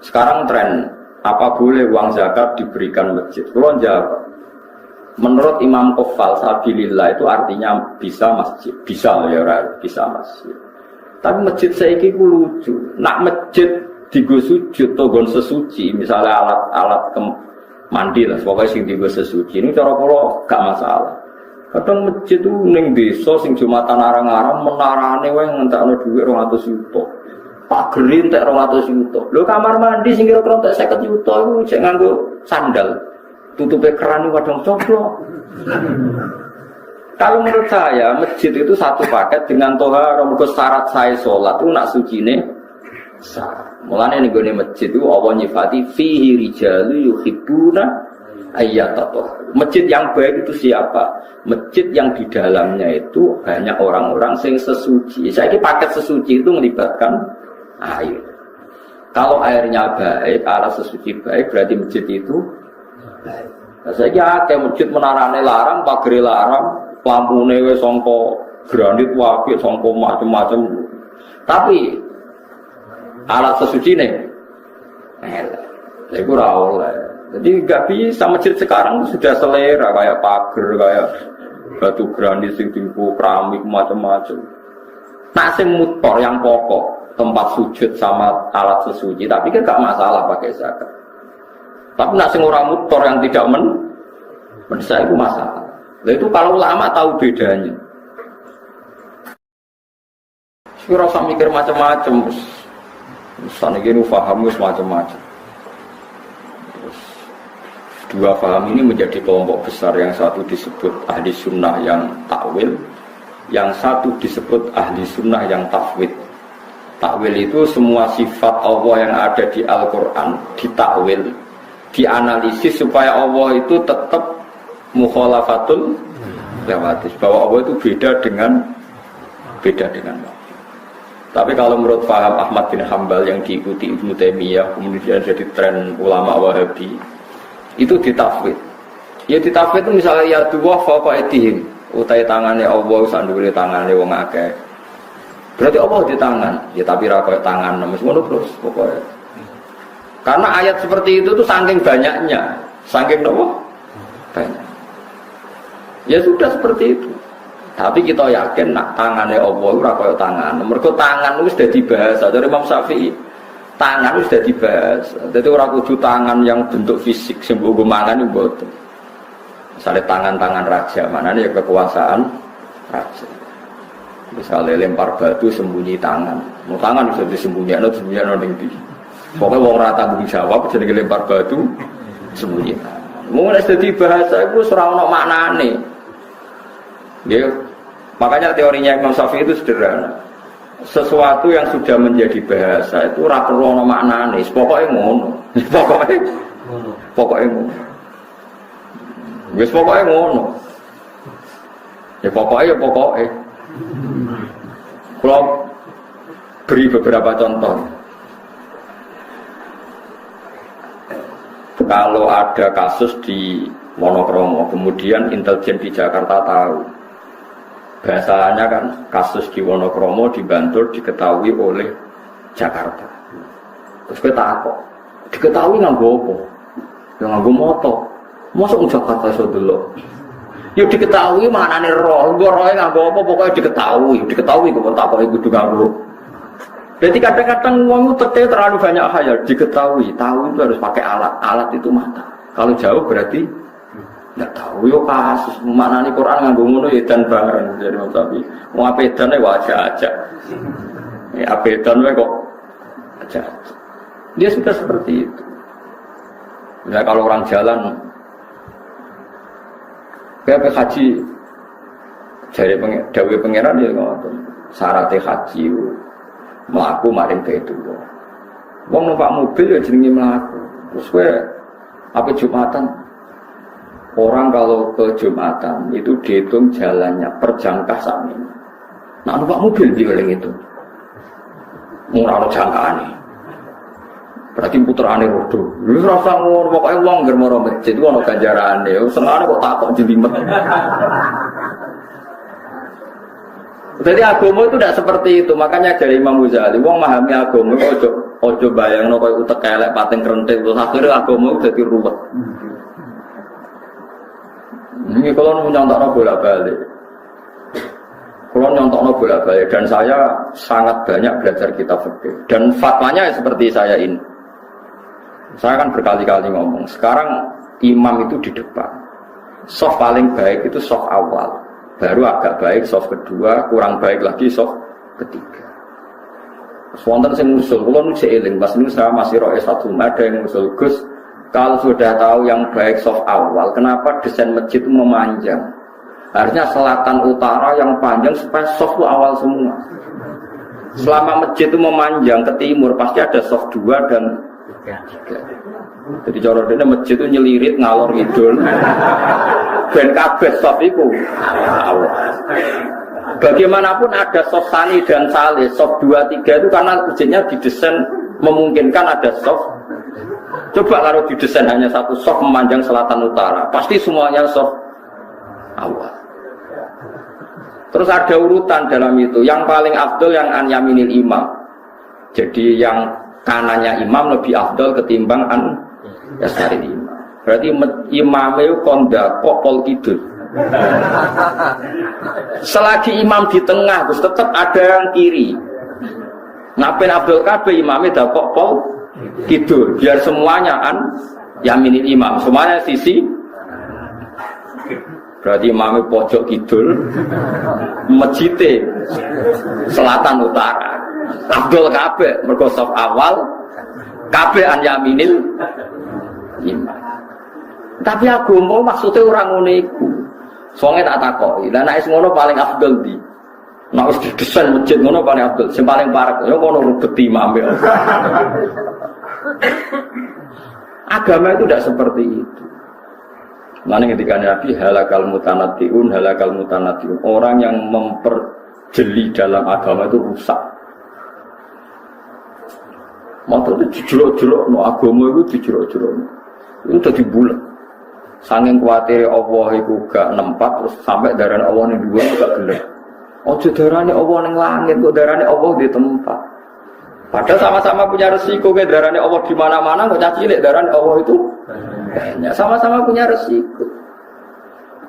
Sekarang tren, apa boleh uang zakat diberikan masjid? Kalau jawab, menurut Imam Qofal sabilillah itu artinya bisa masjid, bisa bisa masjid. Tapi masjid saiki ku lucu. Nak masjid digo sujud to gon sesuci, misalnya alat-alat mandi lah, pokoknya sing digo sesuci. Ini cara kula gak masalah. Kadang masjid itu ning desa sing Jumatan arang-arang menarane wae ngentekno dhuwit 200 juta. Pak Gerin entek 200 juta. Lho kamar mandi sing kira-kira entek 50 juta iku cek nganggo sandal. Tutupe keran wadang coblok. Kalau menurut saya masjid itu satu paket dengan toha mergo syarat saya salat itu nak sucine sah. Mulane ning gone masjid itu Allah nyifati fihi rijalu yuhibbuna ayyatatoh. Masjid yang baik itu siapa? Masjid yang di dalamnya itu banyak orang-orang yang sesuci. Saya kira paket sesuci itu melibatkan air. Kalau airnya baik, alat sesuci baik, berarti masjid itu baik. Nah, saya kira kayak masjid menarane larang, pagere larang, lampune wis sangka granit wae, sangka macam-macam. Tapi alat sesuci nih, itu ora oleh. Jadi nggak bisa, masjid sekarang sudah selera kayak pagar, kayak batu granit, tinggu keramik macam-macam. Nah, sing motor yang pokok tempat sujud sama alat sesuci, tapi kan gak masalah pakai zakat. Tapi nak sing ora motor yang tidak menisa itu masalah. Nah, itu kalau ulama tahu bedanya. Ora usah mikir macam-macam. Sana gini paham macam-macam. Dua paham ini menjadi kelompok besar. Yang satu disebut ahli sunnah yang takwil, yang satu disebut ahli sunnah yang tafwid. Takwil itu semua sifat Allah yang ada di Al-Quran ditakwil, dianalisis supaya Allah itu tetap mukhalafatul lewatis, bahwa Allah itu beda dengan Tapi kalau menurut paham Ahmad bin Hanbal yang diikuti Ibnu Taimiyah, kemudian jadi tren ulama Wahabi, itu ditafwid. Ya ditafwid itu misalnya ya dua fawqa aydihim, utai tangannya Allah sandure tangannya wong akeh. Berarti Allah di tangan, ya tapi ra koyo tangan nemes ngono terus pokoknya. Karena ayat seperti itu tuh saking banyaknya, saking nopo? Banyak. Ya sudah seperti itu. Tapi kita yakin nak tangannya Allah ora koyo tangan. Mergo tangan wis dadi bahasa dari Imam Syafi'i. Tangan wis dadi bahasa. Dadi ora kudu tangan yang bentuk fisik sing mbok mangan iku mboten. Misalnya tangan-tangan raja, manane ya kekuasaan raja. Misalnya lempar batu sembunyi tangan. Mau tangan bisa disembunyikan ning ndi. Pokoke wong ora tanggung jawab jenenge lempar batu sembunyi. Mun nek dadi bahasa iku ora ono maknane. Ya, makanya teorinya Imam Syafi'i itu sederhana. Sesuatu yang sudah menjadi bahasa itu ora perlu ana maknane, pokoke ngono. Pokoke ngono. Wis pokoke ngono. Ya pokoke. Kalau beri beberapa contoh. Kalau ada kasus di Wonokromo, kemudian intelijen di Jakarta tahu. Bahasanya kan kasus di Wonokromo di Bantul diketahui oleh Jakarta. Terus kita takut, diketahui nganggo apa? Yang nganggo moto. Mosok Jakarta iso delok. Ya diketahui manane roh, rohe nganggo apa pokoknya diketahui kok tak kok kudu nganggo. Jadi kadang-kadang wong terlalu banyak khayal, diketahui, tahu itu harus pakai alat. Alat itu mata. Kalau jauh berarti enggak tahu yo kasus maknane Quran nganggo ngono ya dan bareng jadi tapi wong apedane wae aja. Ya apedan wae kok aja. Dia sudah seperti itu. Nah kalau orang jalan kayak haji dari dawuh pangeran ya ngoten. Syaratnya haji mlaku maring Baitullah. Wong numpak mobil ya jenenge mlaku. Terus kowe apa Jumatan? Orang kalau ke Jumatan itu dihitung jalannya per jangkah sami. Nah numpak mobil dieling itu. Ora ono jangkaane. Berarti puterane rodo. Lu rasa ngono pokoke wong ngger maro masjid ku ono ganjarane. Senengane kok takok jelimet. Jadi agama itu tidak seperti itu. Makanya dari Imam Ghazali, wong memahami agama Ojo bayangno koyo utek elek pating krenting terus akhirnya agama dadi ruwet. Ini kalau nyontokno bolak-balik. Kalau nyontokno bolak-balik dan saya sangat banyak belajar kitab fikih dan fatwanya seperti saya ini. Saya kan berkali-kali ngomong, sekarang imam itu di depan. Soft paling baik itu soft awal. Baru agak baik soft kedua, kurang baik lagi soft ketiga. Wonten sing usul, kula nu eling, pas niku saya masih roe satu ada yang usul Gus, kalau sudah tahu yang baik soft awal, kenapa desain masjid itu memanjang? Harusnya selatan utara yang panjang supaya soft itu awal semua. Selama masjid itu memanjang ke timur, pasti ada soft 2 dan 3. Jadi cara dene masjid itu nyelirit ngalor ngidul. Ben kabeh soft iku awal. Bagaimanapun ada soft sani dan salih, soft 2, 3 itu karena masjidnya didesain memungkinkan ada soft. Coba kalau didesain hanya satu soft memanjang selatan utara, pasti semuanya soft awal. Terus ada urutan dalam itu. Yang paling afdol yang an yaminil imam. Jadi yang kanannya imam lebih afdol ketimbang an yasaril imam. Berarti imam itu kondakok pol kidul. Selagi imam di tengah, terus tetap ada yang kiri. Ngapain Abdul Kabeh imamnya dakok pol kidul. Biar semuanya an yaminil imam. Semuanya sisi. Berarti imamnya pojok kidul, masjidnya selatan utara. Abdul Kabeh mergo saf awal, kabeh an yaminil imam. Tapi agama maksudnya orang ngono iku. Soalnya tak takoki. Lah nek ngono paling afdal di. Nek wis didesain masjid ngono paling afdal. Sing paling parek ya ngono rubet imam. Agama itu tidak seperti itu. Mana ketika Nabi halakal mutanatiun. Orang yang memperjeli dalam agama itu rusak. Mata itu dijerok-jerok, no agama itu dijerok-jerok. Itu udah dibulat. Saking kuatir Allah itu gak nempat, terus sampai darahnya Allah yang dua itu gak gelap. Ojo darahnya Allah yang langit, kok darahnya Allah di tempat. Padahal sama-sama punya resiko, kayak darahnya Allah di mana-mana, kok cacilik darahnya Allah itu banyak. Sama-sama punya resiko.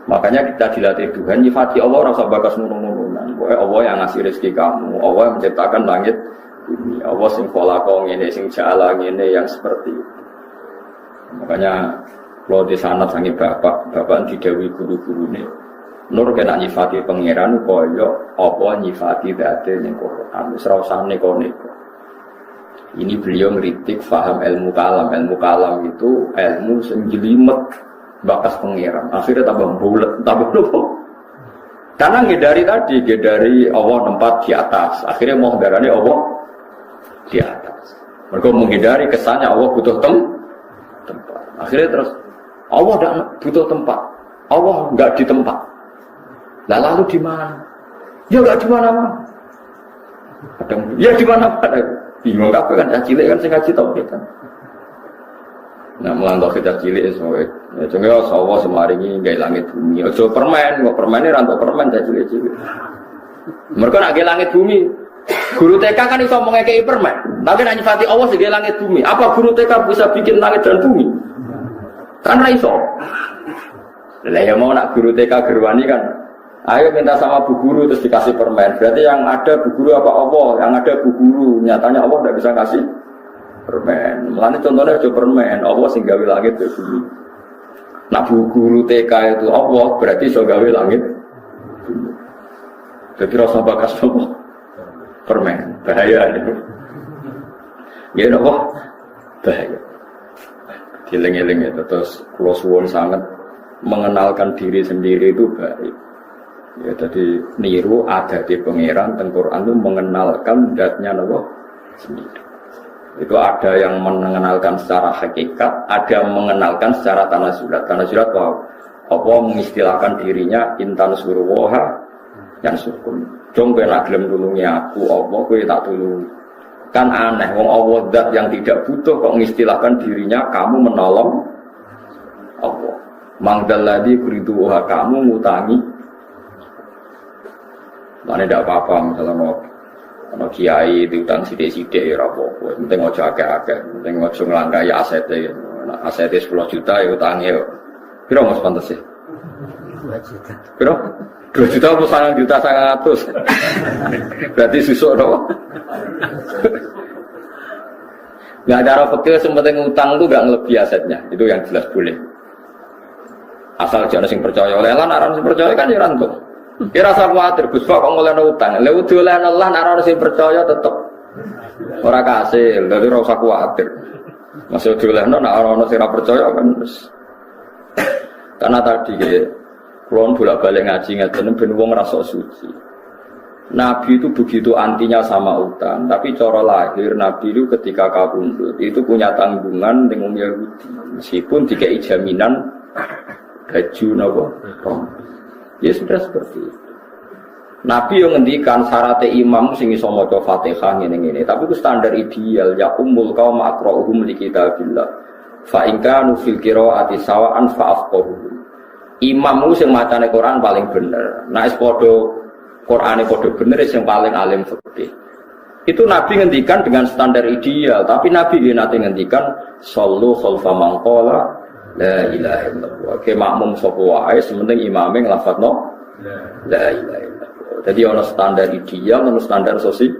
Makanya kita dilatih Tuhan, nyifati Allah rasa bakas nunung-nunungan. Pokoknya Allah yang ngasih rezeki kamu, Allah yang menciptakan langit bumi, Allah sing kolakong ini, sing jalang ini, yang seperti itu. Makanya kalau di sana sangi bapak didawi guru-guru ini, nur kena nyifati pangeran, koyo Allah nyifati date yang Quran, serausannya koneko. Ini beliau ngeritik faham ilmu kalam itu ilmu senjelimet bakas pangeran. Akhirnya tambah bulat, tambah lupa. Karena ngedari Allah nempat di atas. Akhirnya mau darani Allah di atas. Mereka menghindari kesannya Allah butuh tempat. Akhirnya terus Allah tidak butuh tempat. Allah enggak di tempat. Lah lalu di mana? Ya enggak di mana-mana. Ya di mana-mana. Bingung kabeh kan cilik kan sing ngaji tauhid kan. Nah, melantau kita cilik semuanya. Ya jenenge Allah semaringi gawe langit bumi. Aja permen, kok permene ra entuk permen cilik-cilik. Mergo nek gawe langit bumi, guru TK kan iso ngekeki permen. Tapi nek nyifati Allah sing gawe langit bumi, apa guru TK bisa bikin langit dan bumi? Kan ra iso. Lah ya mau nak guru TK gerwani kan. Ayo minta sama bu guru terus dikasih permen. Berarti yang ada bu guru apa Allah? Yang ada bu guru. Nyatanya Allah tidak bisa kasih permen. Mulane contohnya aja permen. Allah sing gawe langit ya bumi. Nah bu guru TK itu Allah berarti iso gawe langit. Jadi rasa bakas apa? Permen. Bahaya itu. Ya apa? Bahaya. Dieling-eling itu terus kula suwun sangat mengenalkan diri sendiri itu baik. Ya, jadi niru ada di pangeran teng Quran itu mengenalkan zatnya Allah sendiri. Itu ada yang mengenalkan secara hakikat, ada yang mengenalkan secara tanasulat. Tanasulat apa mengistilahkan dirinya intan suruha yang sukun. Jom kena gelem nulungi aku, Allah kowe tak tulungi. Kan aneh, wong Allah zat yang tidak butuh kok mengistilahkan dirinya kamu menolong Allah. Mangdalladzi kuriduha kamu ngutangi. Nah, ini tidak apa-apa, misalnya Ana kiai diutang sithik-sithik ya ora apa-apa. Penting aja akeh-akeh, penting aja nglangkai asete. Nek asete 10 juta ya utange. Piro Mas pantes e? 2 juta. Piro? 2 juta apa 1 juta 100. Berarti susuk to. Nggak ada cara fikih sementing utang itu nggak ngelebihi asetnya, itu yang jelas boleh. Asal jangan sing percaya oleh Allah, naran sing percaya kan ya rantuk. Kira rasa khawatir, Gus Pak kok ngolehno utang. Lha udah oleh Allah, naran sing percaya tetep ora kasil, jadi ora usah khawatir. Masih udah olehno, naran sing ora percaya kan terus. Karena tadi ya, kulon bolak-balik ngaji ngeten ben wong rasa suci. Nabi itu begitu antinya sama utang, tapi cara lahir Nabi itu ketika kabundut itu punya tanggungan dengan Yahudi, meskipun dikai jaminan baju napa. Ya sudah seperti itu. Nabi yang ngendikan syaratnya imam sing iso maca Fatihah ngene-ngene, tapi itu standar ideal ya ummul qaum aqra'uhum li kitabillah. Fa in kanu fil qira'ati sawa'an fa afqahuhum. Imam sing macane Quran paling bener. Nah, padha Qur'ane padha bener yang paling alim fikih. Itu Nabi ngendikan dengan standar ideal, tapi Nabi nate ngendikan sallu khalfa man qala la ilaha illallah. Ke makmum sapa wae sementing imame nglafadzno la ilaha illallah. Jadi ana standar ideal, ana standar sosial.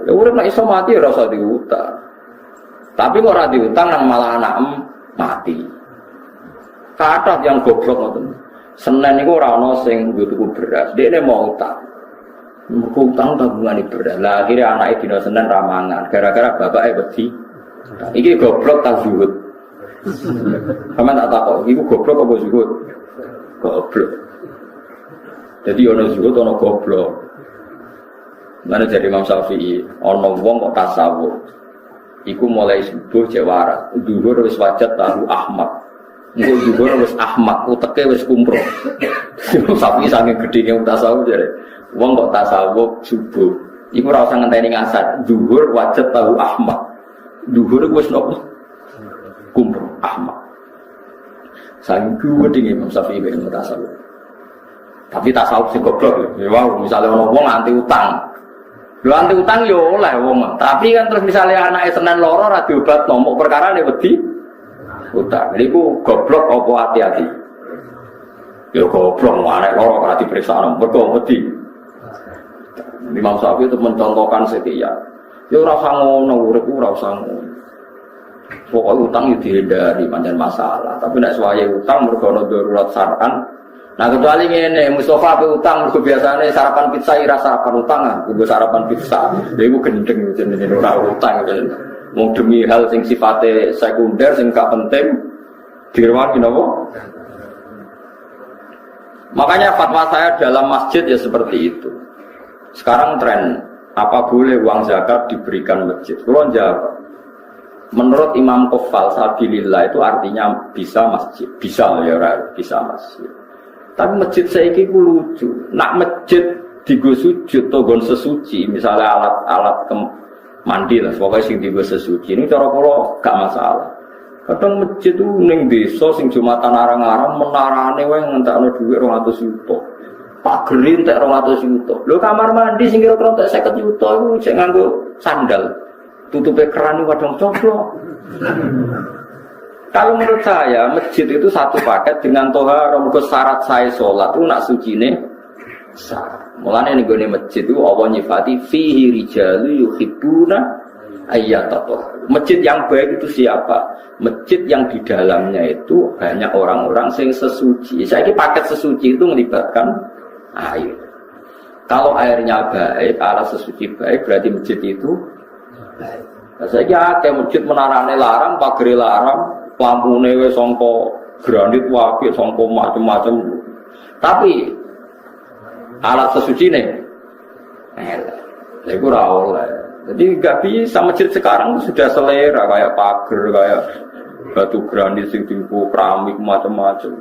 Ya urip nek iso mati ora usah diutang. Tapi kok ora diutang nang malah anak mati. Kathah yang goblok ngoten. Senin itu orang sing tuku beras, dia ini mau utang. Mergo utang tabungane beras. Lah akhirnya anake dina Senin ramangan gara-gara bapake wedi. Iki goblok ta zuhud. Sama tak takok, iku goblok apa zuhud? Goblok. Jadi ana zuhud ana goblok. Mana jadi Imam Syafi'i, ana wong kok tasawuf. Iku mulai subuh jawara, zuhur wis wajat tahu Ahmad. Engko dhuwur wis Ahmad, uteke wis kumpro. Sapi sange gedine tasawuf jare. Wong kok tasawuf subuh, iku ora usah ngenteni ngasar. Dhuwur wajib tahu Ahmad. Dhuwur wis nopo? Kumpro Ahmad. Sange gedine Imam Syafi'i ben tasawuf. Tapi tasawuf sing goblok ya. Wow, misale ana wong anti utang. Lho anti utang yo oleh wong. Tapi kan terus misale anake Senin loro ora diobatno, mok perkarane wedi utang. Jadi ku goblok apa hati-hati? Ya goblok, mana loro kalau diperiksa orang berkomedi. Imam Syafi'i itu mencontohkan setia. Ya rasa ngono, urip rasa ngono. Pokoknya utang itu dihindari, pancen masalah. Tapi nek suwaye utang mergo ana darurat syar'an. Nah kecuali ngene, Mustafa pe utang mergo biasane sarapan pizza ira sarapan utangan, kudu sarapan pizza. Lha iku gendeng jenenge ora utang. Mau demi hal sing sifatnya sekunder, sing gak penting, direwani napa? Makanya fatwa saya dalam masjid ya seperti itu. Sekarang tren, apa boleh uang zakat diberikan masjid? Kalau jawab, menurut Imam Qofal sabilillah itu artinya bisa masjid, bisa ya bisa masjid. Tapi masjid saiki ku lucu. Nak masjid digo sujud atau gon sesuci, misalnya alat-alat mandi lah, pokoknya sing digo sesuci. Ini cara kula gak masalah. Kadang masjid itu ning desa sing Jumatan arang-arang menarane wae ngentekno dhuwit 200 juta. Pagere entek 200 juta. Lho kamar mandi sing kira-kira entek 50 juta iku sing nganggo sandal. Tutupe keran iku kadang coplok. Kalau menurut saya masjid itu satu paket dengan tohara. Mergo syarat saya salat itu nak sucine sah. Mulane ning gone masjid itu Allah nyifati fihi rijalu yuhibbuna ayyatahhar. Masjid yang baik itu siapa? Masjid yang di dalamnya itu banyak orang-orang yang sesuci. Saya paket sesuci itu melibatkan air. Kalau airnya baik, alat sesuci baik, berarti masjid itu baik. Nah, saya kayak masjid menarane larang, pagere larang, lampune wis sangka granit wae, sangka macam-macam. Tapi alat sesuci nih, itu ora oleh. Jadi nggak bisa, masjid sekarang sudah selera kayak pagar, kayak batu granit, sing tinggu keramik macam-macam.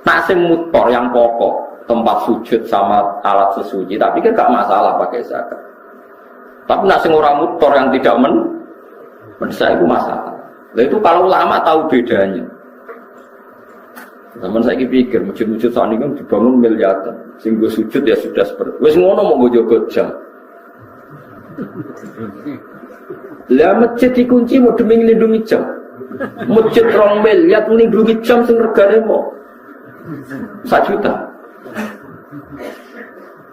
Nah, sing motor yang pokok, tempat sujud sama alat sesuci, tapi kan nggak masalah pakai zakat. Tapi nak sing ora motor yang tidak saya itu masalah. Nah, itu kalau ulama tahu bedanya. Zaman saya pikir masjid-masjid saat ini kan dibangun miliaran, sehingga sujud ya sudah seperti. Wes ngono mau gue jogo jam. Lah masjid dikunci mau demi nglindungi jam. Masjid 2 miliar nglindungi jam sing regane mau 1 juta.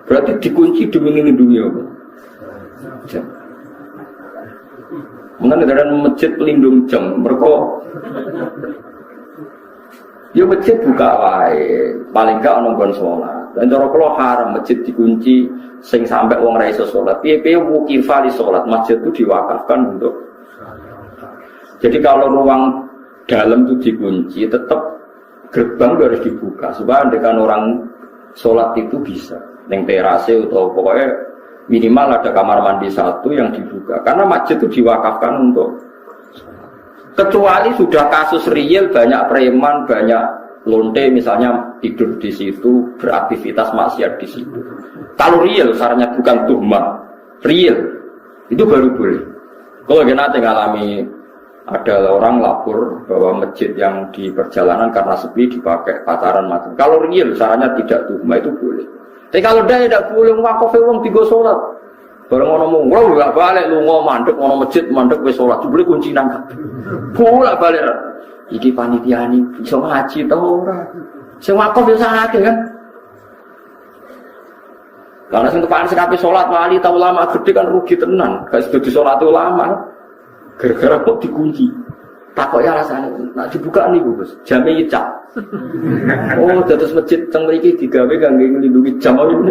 Berarti dikunci demi nglindungi apa? Jam. Mengenai dalam masjid pelindung jam, mereka ya masjid buka wae, paling gak ono nggon salat. Dan cara kula haram masjid dikunci sing sampai wong ra iso salat. Piye-piye wukifa li salat, masjid itu diwakafkan untuk. Jadi kalau ruang dalam itu dikunci, tetap gerbang itu harus dibuka supaya dengan orang salat itu bisa. Ning terase atau pokoknya minimal ada kamar mandi 1 yang dibuka karena masjid itu diwakafkan untuk, kecuali sudah kasus real banyak preman, banyak lonte misalnya tidur di situ, beraktivitas maksiat di situ. Kalau real sarannya bukan tuhmah, real itu baru boleh. Kalau nanti ngalami ada orang lapor bahwa masjid yang di perjalanan karena sepi dipakai pacaran macam, kalau real sarannya tidak tuhmah itu boleh. Tapi kalau dia tidak boleh ngakofe wong tiga sholat, bareng orang mau ngurau nggak balik, lu ngomong mandek, ngomong masjid mandek be sholat, boleh kunci nangkat, boleh balik. Iki panitia ini bisa ngaji tau ora? Saya ngakof bisa ngaji kan? Karena sing tepan sekape sholat wali tau lama gede kan rugi tenan, gak sudah di sholat ulama, gara-gara kok dikunci. Takut ya rasanya, nak dibuka nih Bos, jamnya icap. Oh, terus masjid teng mriki digawe kangge nglindungi jam ini.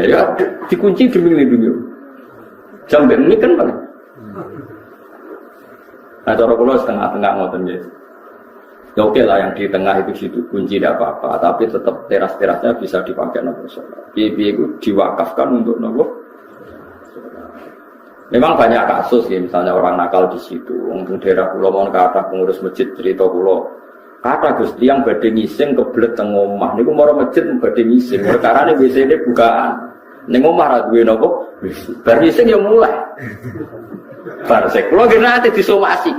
Ya, dikunci demi nglindungi. Jam ini kan paling. Nah, cara kula setengah-tengah ngoten nggih. Ya oke lah yang di tengah itu situ kunci tidak apa-apa, tapi tetap teras-terasnya bisa dipakai nopo sholat. Piye-piye itu diwakafkan untuk nopo. Memang banyak kasus ya, misalnya orang nakal di situ. Untuk daerah pulau mau kata pengurus masjid cerita pulau, kata Gusti yang badhe ngising kebelet teng omah. Niku mara masjid badhe ngising. Perkarane WC-ne bukaan. Ning omah ra duwe napa? Bar ngising ya mulai. Bar sek kula nggih nate disomasi.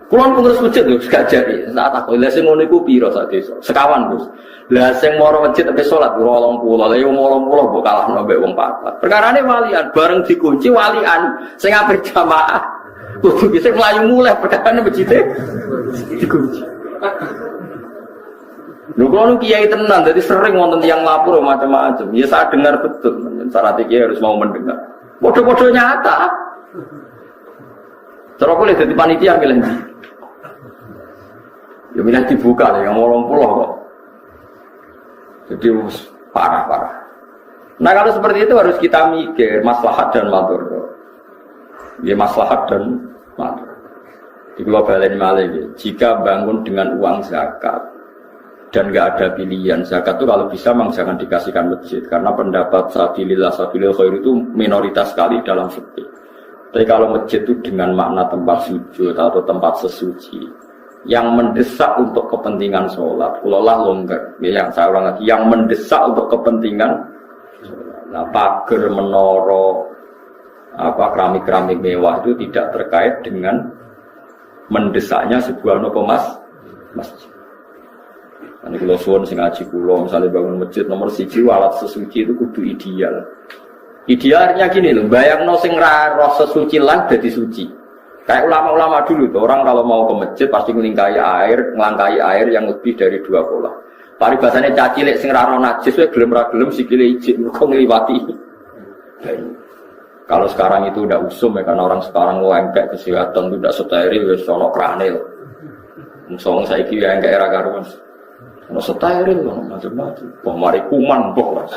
Kula pengurus masjid lho gak jadi. Saat aku lha sing ngono iku pira sak desa? Sekawan, Gus. Lah sing mara masjid sampai salat 80. Lah yo 80 mbok kalahno mbek wong 4. Perkarane walian bareng dikunci walian sing ape jamaah. Kudu bisa mlayu mulai perkarane masjid dikunci. Lho kalau kiai tenan, jadi sering wonten tiyang lapor macam-macam. Ya saya dengar betul, syarat kiai harus mau mendengar. Bodoh-bodoh nyata. Cara boleh jadi panitia milih ndi? Ya milih dibuka ya, yang 80 kok. Jadi parah-parah. Nah kalau seperti itu harus kita mikir maslahat dan madhar. Ya maslahat dan madhar. Di global ini malah jika bangun dengan uang zakat dan nggak ada pilihan zakat itu kalau bisa memang jangan dikasihkan masjid karena pendapat sabilillah khair itu minoritas sekali dalam fikih. Tapi kalau masjid itu dengan makna tempat sujud atau tempat sesuci yang mendesak untuk kepentingan sholat, kulaulah longgar. Ya, yang saya ulang lagi, yang mendesak untuk kepentingan sholat. Nah, pagar, menara, keramik-keramik mewah itu tidak terkait dengan mendesaknya sebuah masjid. Ini kalau suwon sing ngaji kula misalnya bangun masjid nomor 1 alat sesuci itu kudu ideal. Idealnya gini loh, bayangno sing ra roh sesuci lan dadi suci. Kayak ulama-ulama dulu tuh, orang kalau mau ke masjid pasti ngelangkai air yang lebih dari 2 kolah. Paribasane cacilik sing ra roh najis wae gelem ra gelem sikile ijik mergo ngliwati. Kalau sekarang itu udah usum ya karena orang sekarang engkek kesehatan itu udah steril wis ono krane lho. Wong saiki ya engkek era karuan. Ono steril macam-macam. Wong mari kuman kok Mas.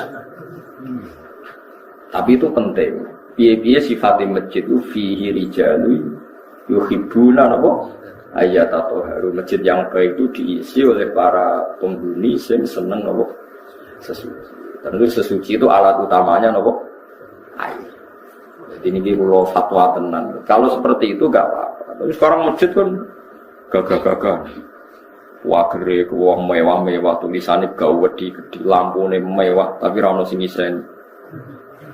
Tapi itu penting. Piye-piye sifatnya masjid itu fihi rijalun yuhibbuna napa ayat atau haru. Masjid yang baik itu diisi oleh para penghuni yang seneng napa sesuci. Tentu sesuci itu alat utamanya napa air. Jadi ini kula fatwa tenan. Kalau seperti itu enggak apa-apa. Tapi sekarang masjid kan gagah-gagah. Wagere wong mewah-mewah tulisane gawe gede lampune mewah tapi ra ono sing ngisen.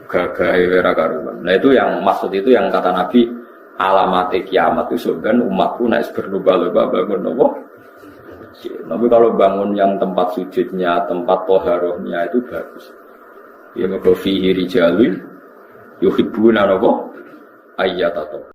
Gagah era karuan. Nah itu yang maksud itu yang kata Nabi alamat kiamat itu surga umatku naik berlomba-lomba bangun nopo. Tapi kalau bangun yang tempat sujudnya, tempat toharohnya itu bagus. Ya mergo fihi rijalun yuhibbuna napa ayyatato.